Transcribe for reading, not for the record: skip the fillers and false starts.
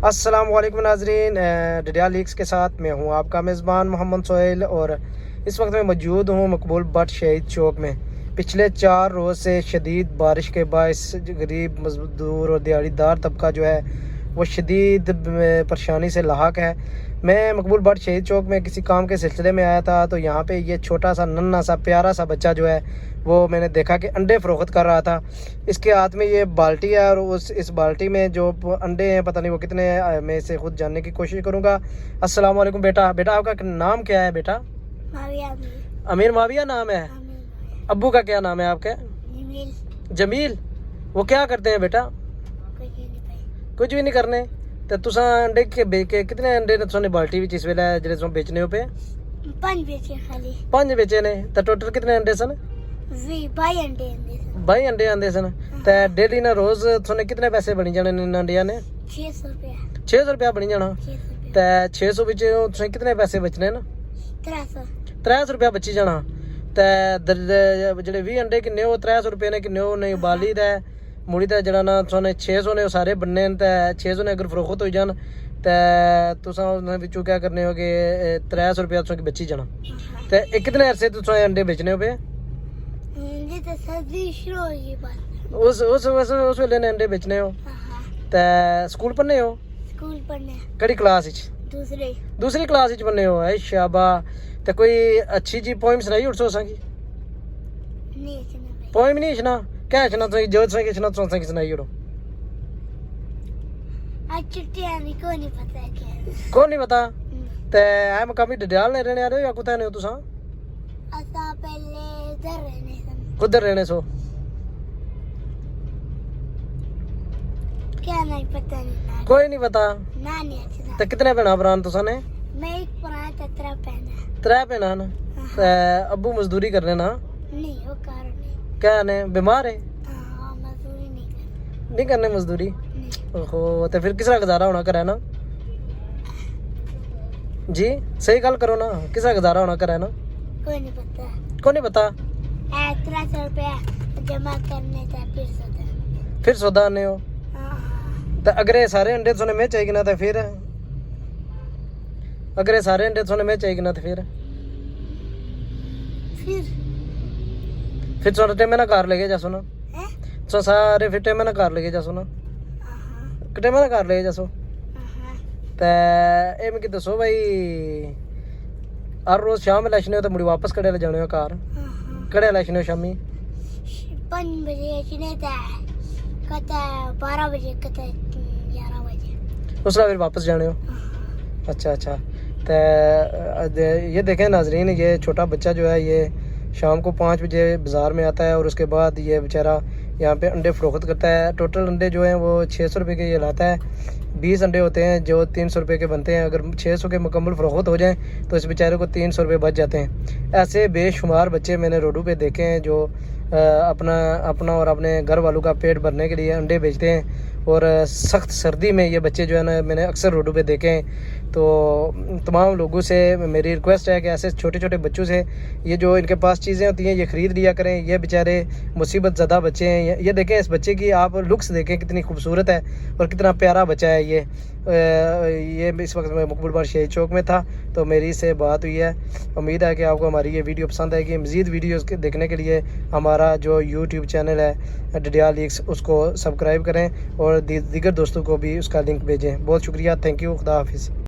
अस्सलाम वालेकुम नाजरीन, डिडिया लीक्स के साथ मैं हूं आपका मेज़बान मोहम्मद सोहेल और इस वक्त मैं मौजूद हूं मकबूल भट्ट शहीद चौक में। पिछले 4 रोज़ से शदीद बारिश के बायस गरीब मजदूर और दिहाड़ीदार तबका जो है वो शदीद परेशानी से लाहक है। मैं मकबूल भट्ट शहीद चौक में किसी काम के सिलसिले में आया था, तो यहाँ पे ये छोटा सा नन्हा सा प्यारा सा बच्चा जो है वो मैंने देखा कि अंडे फ़रोख्त कर रहा था। इसके हाथ में ये बाल्टी है और इस बाल्टी में जो अंडे हैं पता नहीं वो कितने हैं, मैं इसे खुद जानने की कोशिश करूँगा। अस्सलाम वालेकुम बेटा। बेटा आपका नाम क्या है बेटा? अमीर माविया नाम है। अब्बू का क्या नाम है आपके? जमील। वो क्या करते हैं बेटा? कुछ भी नहीं करने। तो तुसा अंडे के कितने अंडे तुसाने बाल्टी विच इस वेले जेह्ड़े तुस बेचने हो पे? 5 बेचे खाली। 5 बेचे ने। तो टोटल कितने अंडे सन? 22 अंडे आंदे सन। 22 अंडे आंदे सन। ते डेली ना रोज तुसाने कितने पैसे बनी जाने इन अंडिया ने? 600 रुपया। 600 रुपया बनी जाना। 600 रुपया। ते 600 विच तुसें कितने पैसे बचने न? 300 रुपया बची जाना। ते जेह्ड़े 20 अंडे किन्ने हो 300 रुपये ने किन्ने हो नहीं बाली दे मुड़ी ते जेह्ड़ा ना तुसें 600 ने सारे बनने न। ते 600 ने अगर फरोख्त हो जान ते तुसां उन्हां विचों क्या करने हो कि 300 रुपया तुसें बची जाना। ते कितने अरसे तुसें अंडे बेचने हो पे? ये तो सर्दी शुरू हो गई बस। उस वेले ने अंडे बेचने हो। ते स्कूल पढ़ने हो? स्कूल पढ़ने। केड़ी क्लास विच? दूसरी क्लास विच पढ़ने हो। ऐ शाबाश। ते कोई अच्छी जी पोइम सनाई उठ सो की? नहीं सुना। पोइम नहीं सुना? क्या सुना तुसें जो तुसें सुना तुसें सनाई ओड़ो। आज छुट्टियां नहीं को नहीं पता है क्या। को नहीं पता? ते ऐ मकामी डडियाल ने रहने आरे हो या कुत्ते ने हो तुसां? असा पहले इधर रहने सन। कुधर रहने सो? क्या नहीं पता नहीं। कोई नहीं पता। ना नहीं अच्छा। ते कितने भैणा भरा तुसां ने? मैं एक पुराना ततरा पहना। 3 भैणा न। ते अब्बू मजदूरी करने ना? नहीं वो कारण नहीं। क्या ने बीमार है? हां मजदूरी नहीं करने मजदूरी। ओहो। ते फिर किसरा गुजारा होना करे ना जी? सही गल करो ना, किसरा गुजारा होना करे ना? कोई नहीं पता। को नहीं पता? 300 रुपया जमा करने था फिर सौदा आने हो। तो अगर ये सारे अंडे तुसें में चाहिए ना तो फिर अगर ये सारे अंडे तुसें में चाहिए ना तो फिर तुसें टेमे ना घर लेके जासो ना। तुसें सारे फिर टेमे ना घर लेके जासो ना। टेमे ना घर लेके जासो। ते ये मिगी दसो भाई हर रोज शाम लैशने हो तो मुड़ी वापस कड़े ले जाने हो घर? कड़े लैशने हो शामी? 5 बजे चने था कता 12 बजे कता 11 बजे उसला फिर वापस जाने हो। अच्छा अच्छा। तो ये देखें नाजरीन, ये छोटा बच्चा जो है ये शाम को 5 बजे बाज़ार में आता है और उसके बाद ये बेचारा यहाँ पे अंडे फ़रोख्त करता है। टोटल अंडे जो हैं वो 600 रुपये के ये लाता है। 20 अंडे होते हैं जो 300 रुपये के बनते हैं। अगर 600 के मुकम्मल फ़रोख्त हो जाएं तो इस बेचारे को 300 रुपये बच जाते हैं। ऐसे बेशुमार बच्चे मैंने रोडों पे देखे हैं जो अपना और अपने घर वालों का पेट भरने के लिए अंडे बेचते हैं। और सख्त सर्दी में ये बच्चे जो है ना मैंने अक्सर रोडों पे देखे हैं। तो तमाम लोगों से मेरी रिक्वेस्ट है कि ऐसे छोटे छोटे बच्चों से ये जो इनके पास चीज़ें होती हैं ये ख़रीद लिया करें। ये बेचारे मुसीबत ज़दा बच्चे हैं। ये देखें इस बच्चे की आप लुक्स देखें कितनी खूबसूरत है और कितना प्यारा बच्चा है ये इस वक्त मैं मकबूल भट्ट शहीद चौक में था तो मेरी इससे बात हुई है। उम्मीद है कि आपको हमारी ये वीडियो पसंद आएगी। मज़ीद वीडियोस देखने के लिए हमारा जो यूट्यूब चैनल है डिडिया लीक्स उसको सब्सक्राइब करें और दीगर दोस्तों को भी उसका लिंक भेजें। बहुत शुक्रिया। Thank you. खुदा हाफिज़।